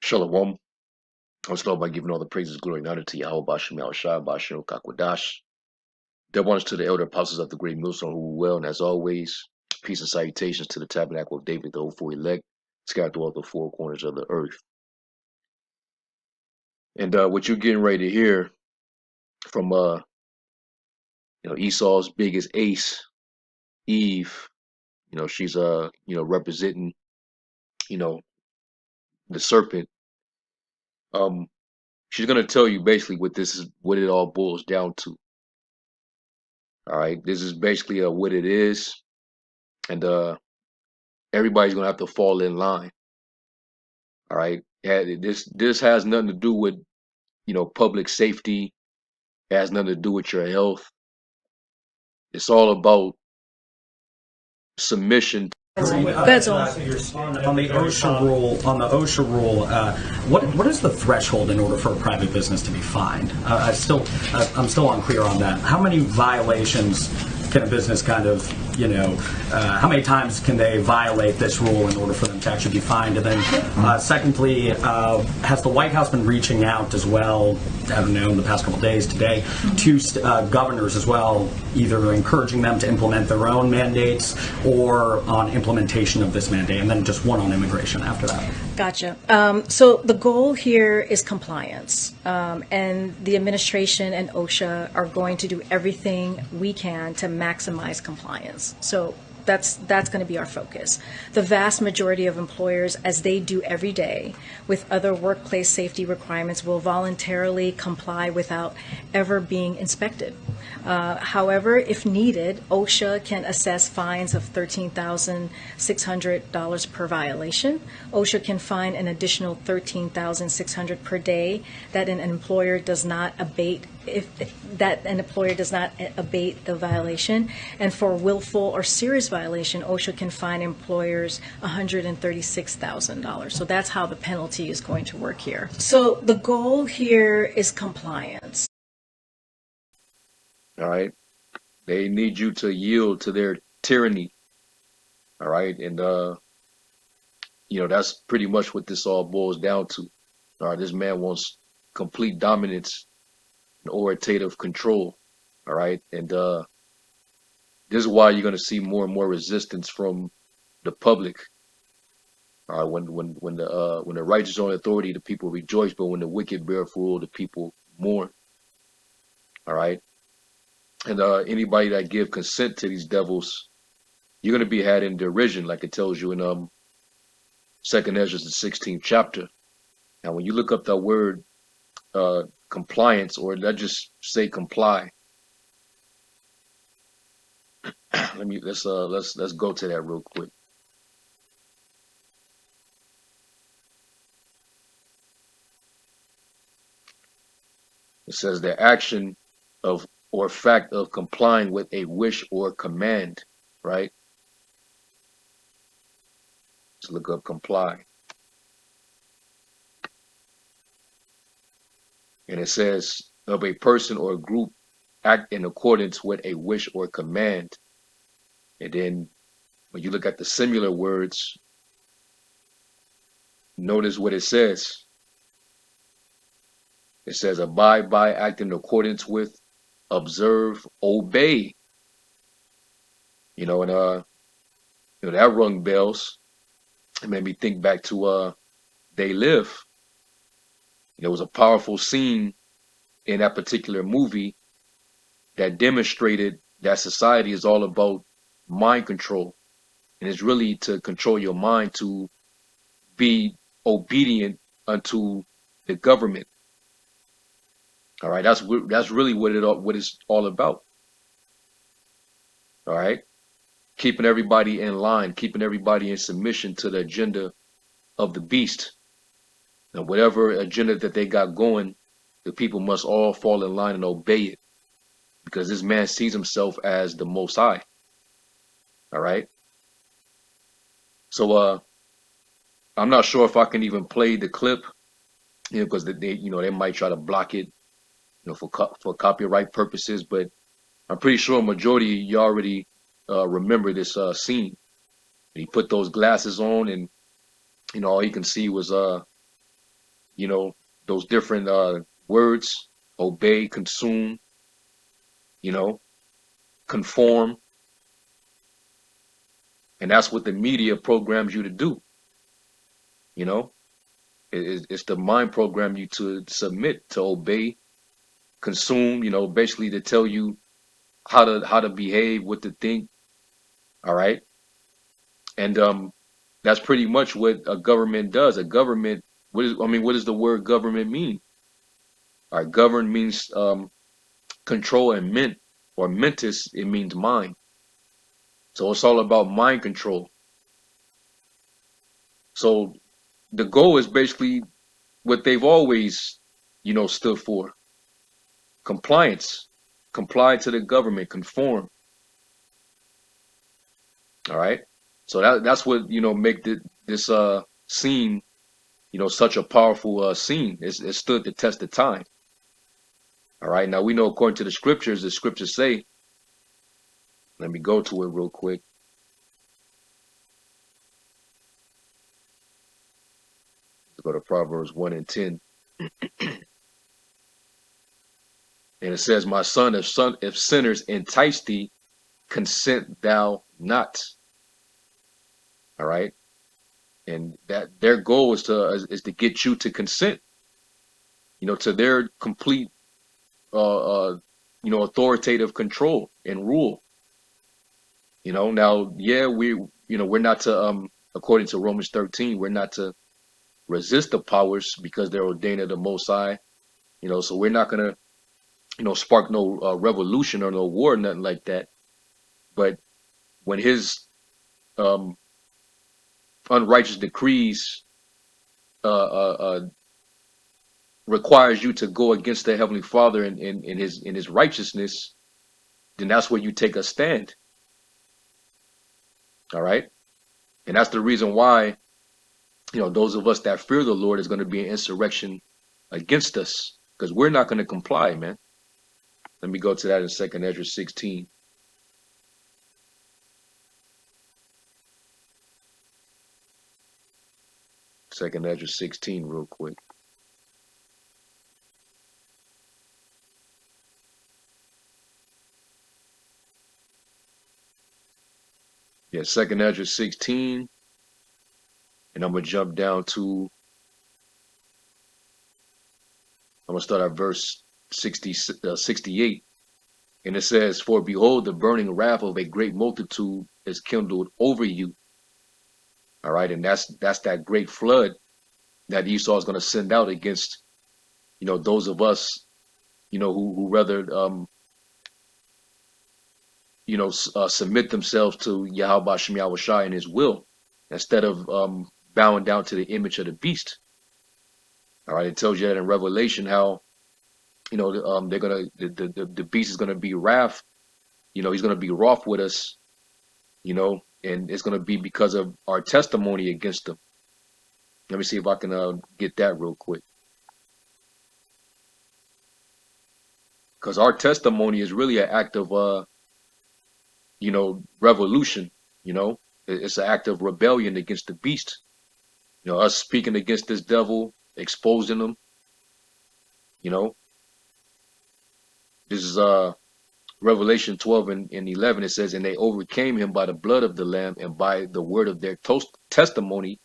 Shalom. I'll start by giving all the praises, glory, and honor to Yahweh Bashem Yahushua Bashem Kakwadash. That ones to the elder apostles of the great millstone who were well, and as always, peace and salutations to the tabernacle of David, the hopeful elect, scattered throughout the four corners of the earth. And what you're getting ready to hear from Esau's biggest ace, Eve, she's representing, you know, the serpent. She's gonna tell you basically what it all boils down to. All right, this is basically what it is, and everybody's gonna have to fall in line. All right, this has nothing to do with public safety. It has nothing to do with your health. It's all about submission. That's all. On the OSHA rule, what is the threshold in order for a private business to be fined? I'm still unclear on that. How many violations can a business how many times can they violate this rule in order for them to actually be fined? And then, secondly, has the White House been reaching out as well, I don't know, in the past couple of days, today, to governors as well, either encouraging them to implement their own mandates or on implementation of this mandate? And then just one on immigration after that. Gotcha. So the goal here is compliance, and the administration and OSHA are going to do everything we can to maximize compliance. So that's going to be our focus. The vast majority of employers, as they do every day with other workplace safety requirements, will voluntarily comply without ever being inspected. However, if needed, OSHA can assess fines of $13,600 per violation. OSHA can fine an additional $13,600 per day that an employer does not abate the violation. And for willful or serious violation, OSHA can fine employers $136,000. So that's how the penalty is going to work here. So the goal here is compliance. All right, they need you to yield to their tyranny. All right, and that's pretty much what this all boils down to. All right, this man wants complete dominance and authoritative control. All right, and this is why you're going to see more and more resistance from the public. All right, when the righteous are in authority, the people rejoice, but when the wicked bear rule, the people mourn. All right, and anybody that give consent to these devils, you're going to be had in derision, like it tells you in Second Ezra, the 16th chapter. Now, when you look up that word compliance, or let's just say comply, let's go to that real quick. It says the action of or fact of complying with a wish or command, right? Let's look up comply. And it says of a person or group act in accordance with a wish or command. And then when you look at the similar words, notice what it says. It says abide by, act in accordance with, observe, obey. That rung bells. It made me think back to They Live. There was a powerful scene in that particular movie that demonstrated that society is all about mind control, and it's really to control your mind to be obedient unto the government. All right, that's really what it's all about. All right, keeping everybody in line, keeping everybody in submission to the agenda of the beast. And whatever agenda that they got going, the people must all fall in line and obey it, because this man sees himself as the Most High. All right. So I'm not sure if I can even play the clip, because they might try to block it, for copyright purposes. But I'm pretty sure a majority of you already remember this scene. He put those glasses on, and all he can see was you know, those different words: obey, consume, you know, conform. And that's what the media programs you to do. You know, it's the mind program you to submit, to obey, consume. You know, basically to tell you how to behave, what to think. All right, and that's pretty much what a government does. A government. What does the word government mean? All right, govern means control, and ment or mentis, it means mind. So it's all about mind control. So the goal is basically what they've always, stood for: compliance, comply to the government, conform. All right. So that's what make this scene such a powerful scene. It stood the test of time. All right. Now we know according to the scriptures say. Let me go to it real quick. Let's go to Proverbs 1 and 10. And it says, "My son, if sinners entice thee, consent thou not." All right. And that their goal is to get you to consent, to their complete authoritative control and rule. Now, yeah, we're not to according to Romans 13, we're not to resist the powers because they're ordained of the Most High. So we're not gonna spark no revolution or no war, nothing like that. But when his um unrighteous decrees requires you to go against the Heavenly Father in his righteousness, then that's where you take a stand. All right. And that's the reason why, those of us that fear the Lord is going to be an insurrection against us, because we're not going to comply, man. Let me go to that in 2nd Ezra 16. Second Ezra 16 real quick. Yeah, 2nd Ezra 16. And I'm going to jump down to, I'm going to start at verse 68. And it says, "For behold, the burning wrath of a great multitude is kindled over you." All right. And that's that great flood that Esau is going to send out against, those of us, who rather, submit themselves to Yahweh Shem Yahushai and his will instead of bowing down to the image of the beast. All right. It tells you that in Revelation how, they're going to, the beast is going to be wrath. He's going to be wroth with us, and it's going to be because of our testimony against them. Let me see if I can get that real quick. Because our testimony is really an act of, revolution. It's an act of rebellion against the beast. Us speaking against this devil, exposing them. This is Revelation 12 and 11. It says, "And they overcame him by the blood of the Lamb and by the word of their testimony,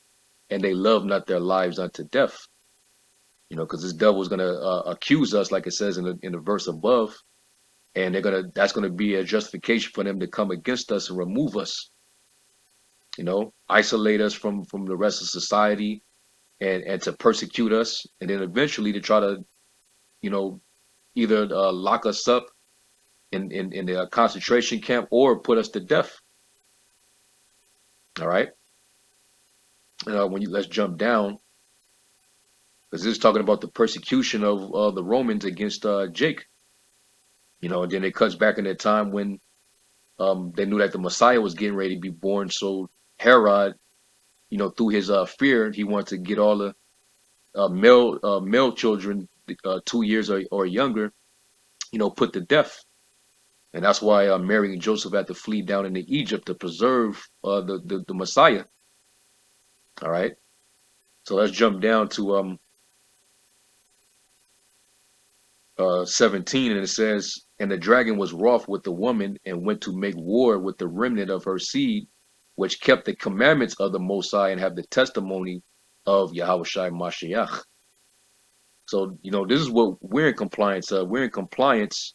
and they loved not their lives unto death." Because this devil is going to accuse us, like it says in the verse above, and that's going to be a justification for them to come against us and remove us. Isolate us from the rest of society, and to persecute us, and then eventually to try to, either lock us up in the concentration camp or put us to death. All right. Let's jump down, because this is talking about the persecution of the Romans against Jake. And then it cuts back in that time when they knew that the Messiah was getting ready to be born. So Herod, through his fear, he wanted to get all the male children 2 years or younger, put to death. And that's why Mary and Joseph had to flee down into Egypt to preserve the Messiah. All right. So let's jump down to 17, and it says, and the dragon was wroth with the woman and went to make war with the remnant of her seed, which kept the commandments of the Most High and have the testimony of Yahushua Mashiach. So, this is what we're in compliance of. We're in compliance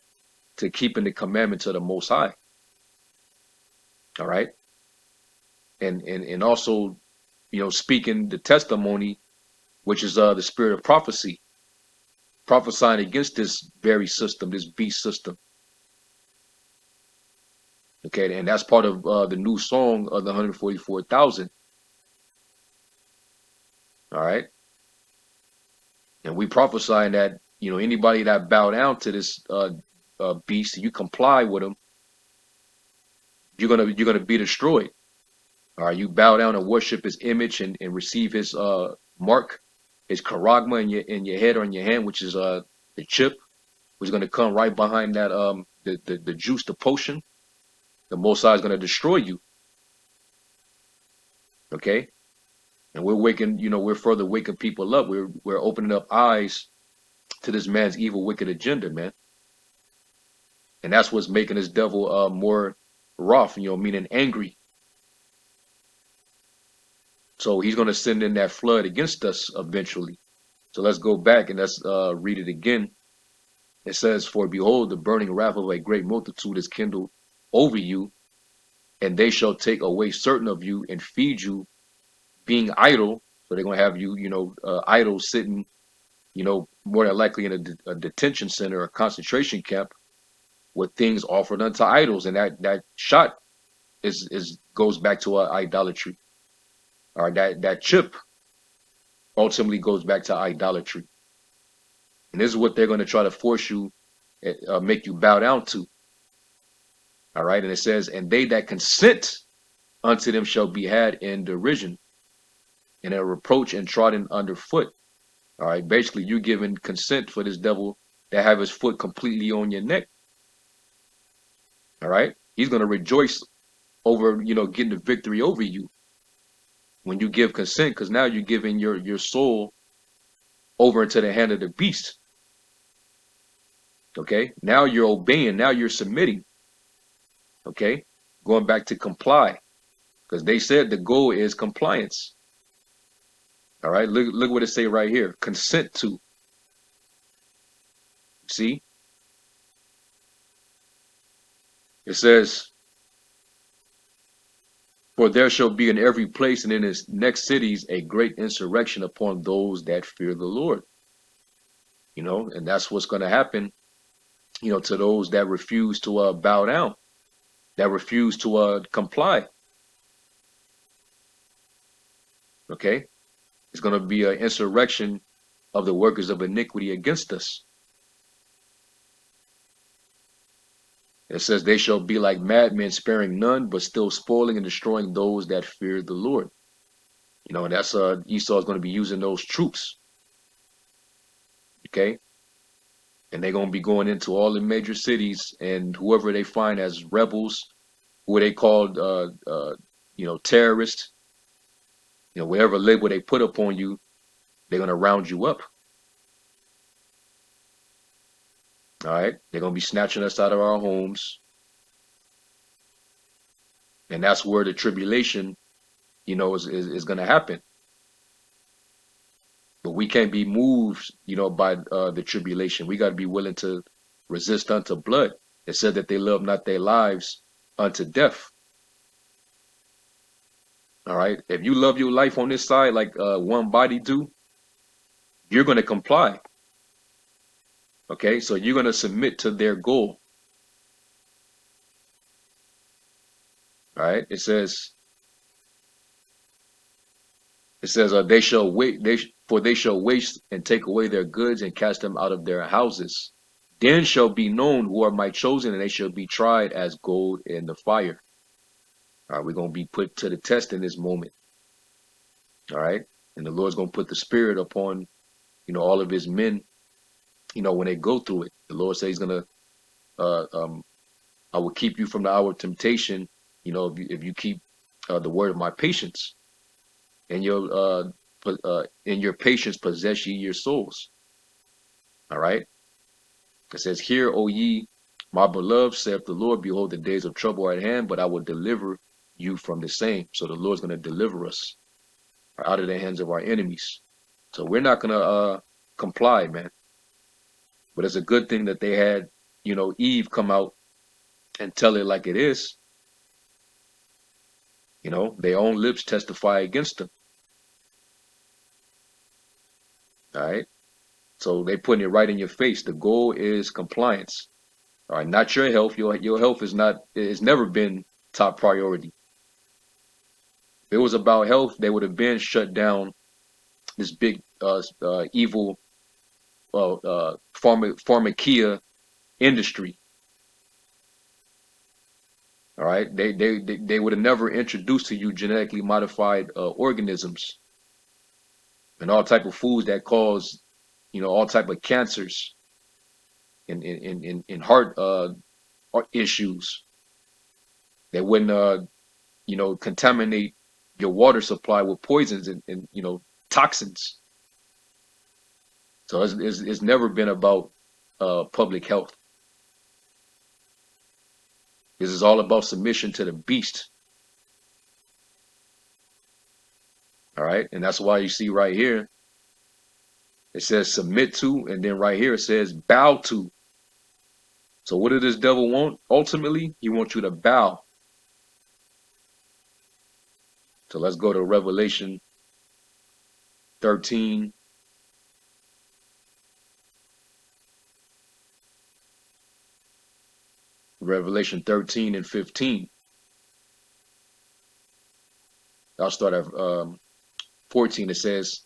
to keeping the commandments of the Most High. All right. And also, speaking the testimony, which is the spirit of prophecy, prophesying against this very system, this beast system. Okay, and that's part of the new song of the 144,000. All right. And we prophesying that, anybody that bow down to this beast, you comply with him, you're gonna be destroyed. All right, you bow down and worship his image and receive his mark, his charagma in your head or in your hand, which is the chip, which is gonna come right behind that the juice, the potion. The Most High is gonna destroy you. Okay, and we're waking, we're further waking people up. We're opening up eyes to this man's evil, wicked agenda, man. And that's what's making this devil more wroth, meaning angry. So he's going to send in that flood against us eventually. So let's go back and let's read it again. It says, for behold, the burning wrath of a great multitude is kindled over you, and they shall take away certain of you and feed you, being idle. So they're going to have you, idle, sitting, more than likely in a detention center or concentration camp with things offered unto idols. And that shot goes back to idolatry. Or that chip ultimately goes back to idolatry. And this is what they're going to try to force you, make you bow down to. All right. And it says, and they that consent unto them shall be had in derision, and a reproach and trodden underfoot. All right. Basically, you're giving consent for this devil to have his foot completely on your neck. All right. He's going to rejoice over, getting the victory over you when you give consent, because now you're giving your soul over into the hand of the beast. Okay. Now you're obeying. Now you're submitting. Okay. Going back to comply, because they said the goal is compliance. All right. Look what it say right here. Consent to. See? It says, for there shall be in every place and in its next cities a great insurrection upon those that fear the Lord. And that's what's going to happen, to those that refuse to bow down, that refuse to comply. Okay? It's going to be an insurrection of the workers of iniquity against us. It says they shall be like madmen, sparing none, but still spoiling and destroying those that fear the Lord. And that's Esau is going to be using those troops. Okay. And they're going to be going into all the major cities, and whoever they find as rebels, who they called, terrorists, whatever label they put upon you, they're going to round you up. All right. They're going to be snatching us out of our homes. And that's where the tribulation, is going to happen. But we can't be moved, by the tribulation. We got to be willing to resist unto blood. It said that they love not their lives unto death. All right. If you love your life on this side, like one body do, you're going to comply. Okay. So you're going to submit to their goal. All right. It says, they shall wait. For they shall waste and take away their goods and cast them out of their houses. Then shall be known who are my chosen, and they shall be tried as gold in the fire. All right, we're going to be put to the test in this moment. All right, and the Lord's going to put the Spirit upon, all of His men. When they go through it, the Lord says He's going to, I will keep you from the hour of temptation. If you keep the word of my patience, and in your patience possess ye your souls. All right. It says, "Hear, O ye, my beloved, saith the Lord, behold, the days of trouble are at hand, but I will deliver you from the same." So the Lord's going to deliver us out of the hands of our enemies. So we're not going to comply, man. But it's a good thing that they had, Eve come out and tell it like it is. Their own lips testify against them. All right. So they putting it right in your face. The goal is compliance. All right, not your health. Your health it's never been top priority. If it was about health, they would have been shut down this big evil pharmacia industry. All right, they would have never introduced to you genetically modified organisms and all type of foods that cause, all type of cancers and heart issues. They wouldn't contaminate your water supply with poisons and toxins. So it's never been about public health. This is all about submission to the beast. All right, and that's why you see right here it says submit to, and then right here it says bow to. So what does this devil want? Ultimately, he wants you to bow. So let's go to Revelation 13. Revelation 13 and 15. I'll start at 14. It says,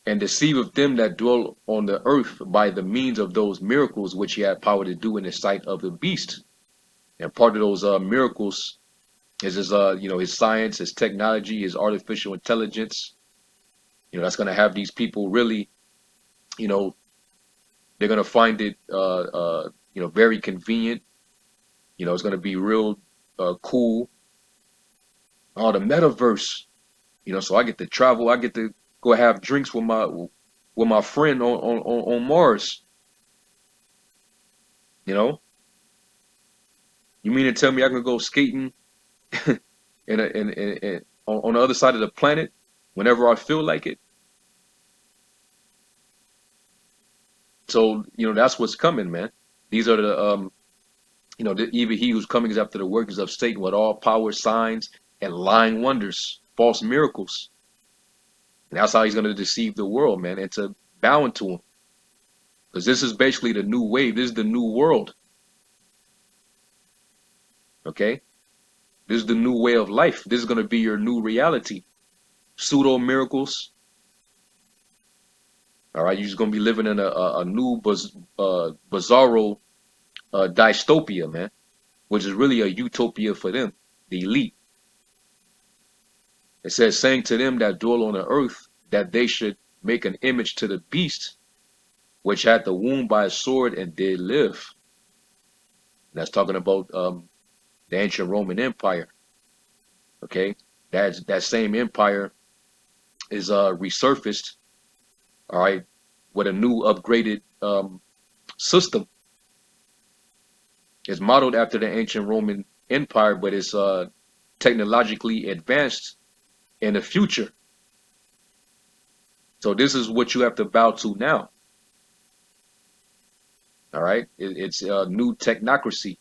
"And deceiveth them that dwell on the earth by the means of those miracles which he had power to do in the sight of the beast." And part of those miracles is his science, his technology, his artificial intelligence. That's going to have these people really, they're going to find it, very convenient. It's going to be real cool. Oh, the metaverse. So I get to travel. I get to go have drinks with my friend on Mars. You mean to tell me I can go skating on the other side of the planet whenever I feel like it? So that's what's coming, man. These are the even he who's coming is after the workings of Satan with all power, signs, and lying wonders, false miracles. And that's how he's going to deceive the world, man, into bowing to him. Because this is basically the new wave. This is the new world. Okay? This is the new way of life. This is going to be your new reality. Pseudo miracles. All right? You're just going to be living in a new bizarro dystopia, man, which is really a utopia for them, the elite. It says, saying to them that dwell on the earth that they should make an image to the beast, which had the wound by a sword and did live. And that's talking about the ancient Roman Empire. Okay, that same empire is resurfaced. All right, with a new upgraded system. It's modeled after the ancient Roman Empire, but it's technologically advanced in the future. So this is what you have to bow to now. All right, it's a new technocracy.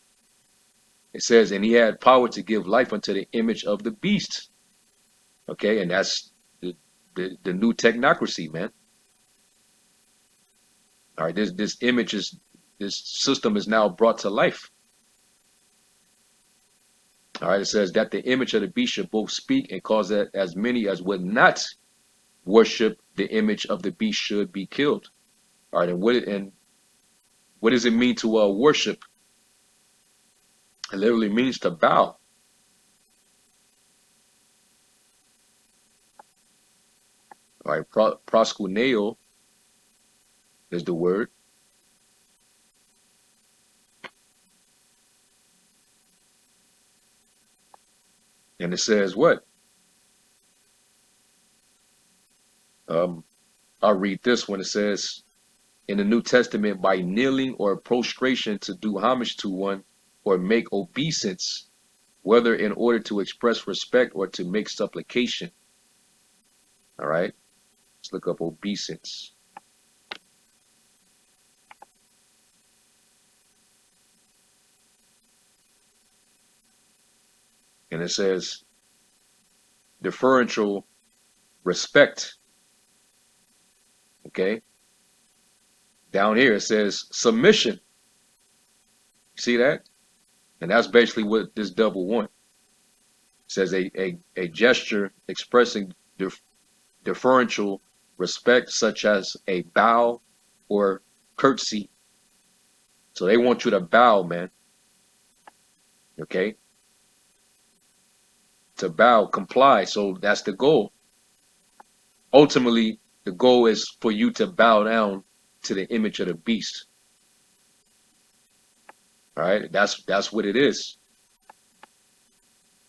It says, and he had power to give life unto the image of the beast. Okay, and that's the new technocracy, man. All right, this system is now brought to life. All right, it says that the image of the beast should both speak and cause that as many as would not worship the image of the beast should be killed. All right, and what does it mean to worship? It literally means to bow. All right, proskuneo is the word. And it says what? I'll read this one. It says, in the New Testament by kneeling or prostration to do homage to one or make obeisance, whether in order to express respect or to make supplication. All right, let's look up obeisance. And it says deferential respect. Okay. Down here it says submission. See that? And that's basically what this devil wants. It says a gesture expressing deferential respect, such as a bow or curtsy. So they want you to bow, man. Okay? To bow, comply. So that's the goal. Ultimately, the goal is for you to bow down to the image of the beast. All right? That's what it is.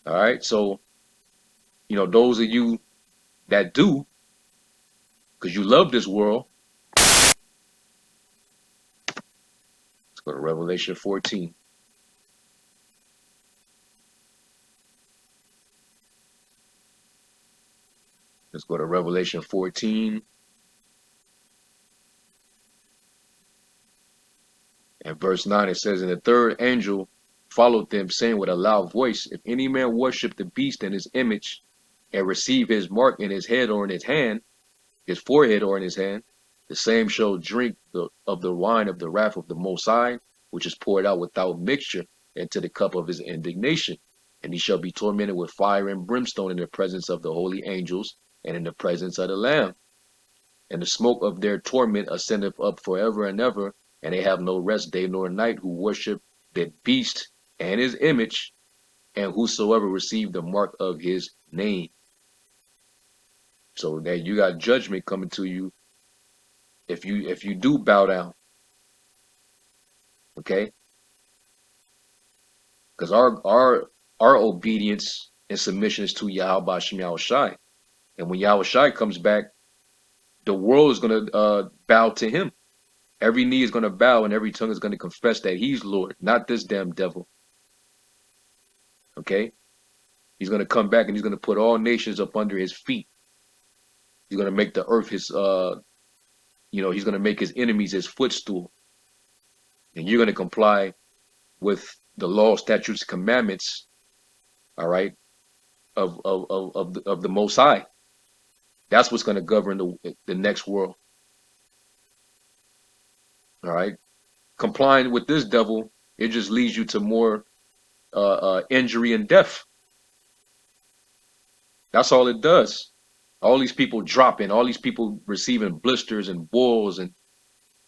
All right? So, you know, those of you that do, because you love this world, let's go to Revelation 14. Let's go to Revelation 14 and verse 9. It says, and the third angel followed them, saying with a loud voice, if any man worship the beast and his image and receive his mark in his head or in his hand, his forehead or in his hand, the same shall drink of the wine of the wrath of the Most High, which is poured out without mixture into the cup of his indignation. And he shall be tormented with fire and brimstone in the presence of the holy angels and in the presence of the Lamb. And the smoke of their torment ascendeth up forever and ever, and they have no rest day nor night who worship the beast and his image, and whosoever receive the mark of his name. So that you got judgment coming to you if you do bow down. Okay? Because our obedience and submission is to Yahweh Shem Yahushai. And when Yahushai comes back, the world is going to bow to him. Every knee is going to bow and every tongue is going to confess that he's Lord, not this damn devil. Okay? He's going to come back and he's going to put all nations up under his feet. He's going to make the earth his, he's going to make his enemies his footstool. And you're going to comply with the law, statutes, commandments, all right, of the Most High. That's what's going to govern the next world. All right. Complying with this devil, it just leads you to more injury and death. That's all it does. All these people dropping, all these people receiving blisters and boils and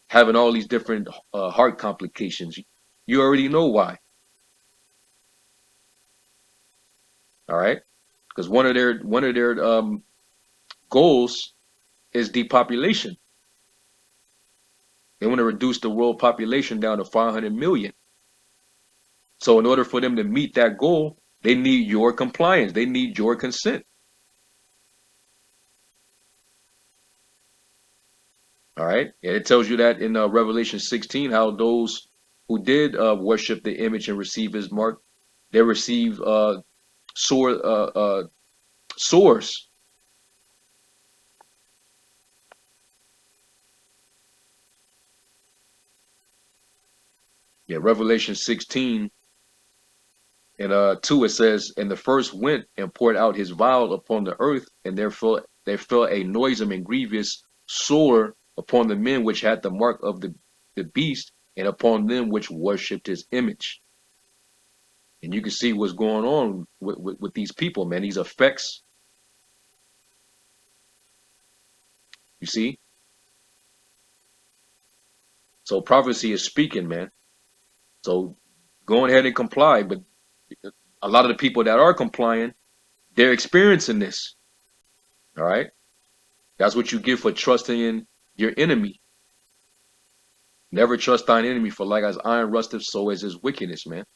having all these different heart complications. You already know why. All right, because one of their goals is depopulation. They want to reduce the world population down to 500 million. So in order for them to meet that goal, they need your compliance. They need your consent. All right. And it tells you that in Revelation 16, how those who did worship the image and receive his mark, they receive sores. Yeah, Revelation 16 and 2, it says, and the first went and poured out his vial upon the earth, and there fell a noisome and grievous sore upon the men which had the mark of the beast, and upon them which worshipped his image. And you can see what's going on with these people, man. These effects. You see? So prophecy is speaking, man. So go ahead and comply. But a lot of the people that are complying, they're experiencing this. All right? That's what you get for trusting in your enemy. Never trust thine enemy, for like as iron rusteth, so is his wickedness, man.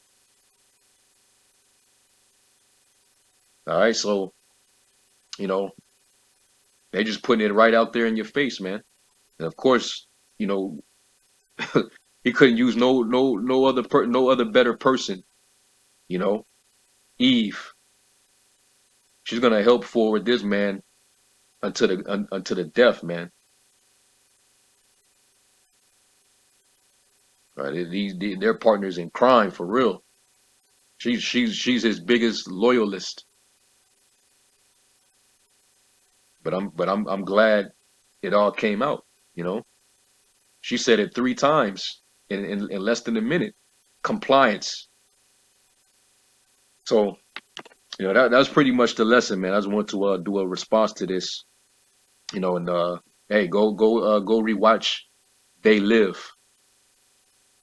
All right, so, you know, they just putting it right out there in your face, man. And of course, you know, he couldn't use no other better person, you know. Eve, she's gonna help forward this man unto the death, man. Right? They're partners in crime for real. She's his biggest loyalist. But I'm glad it all came out, you know. She said it 3 times in less than a minute. Compliance. So, that's pretty much the lesson, man. I just want to do a response to this, and hey, go rewatch They Live.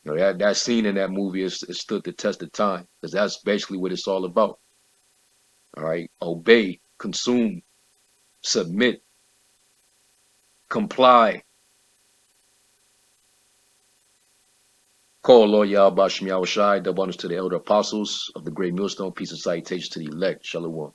That scene in that movie is stood the test of time because that's basically what it's all about. All right, obey, consume, submit, comply. Call Lord Yahweh Shem Yahweh Shai, double honors to the elder apostles of the great millstone, peace and salutations to the elect. Shalom.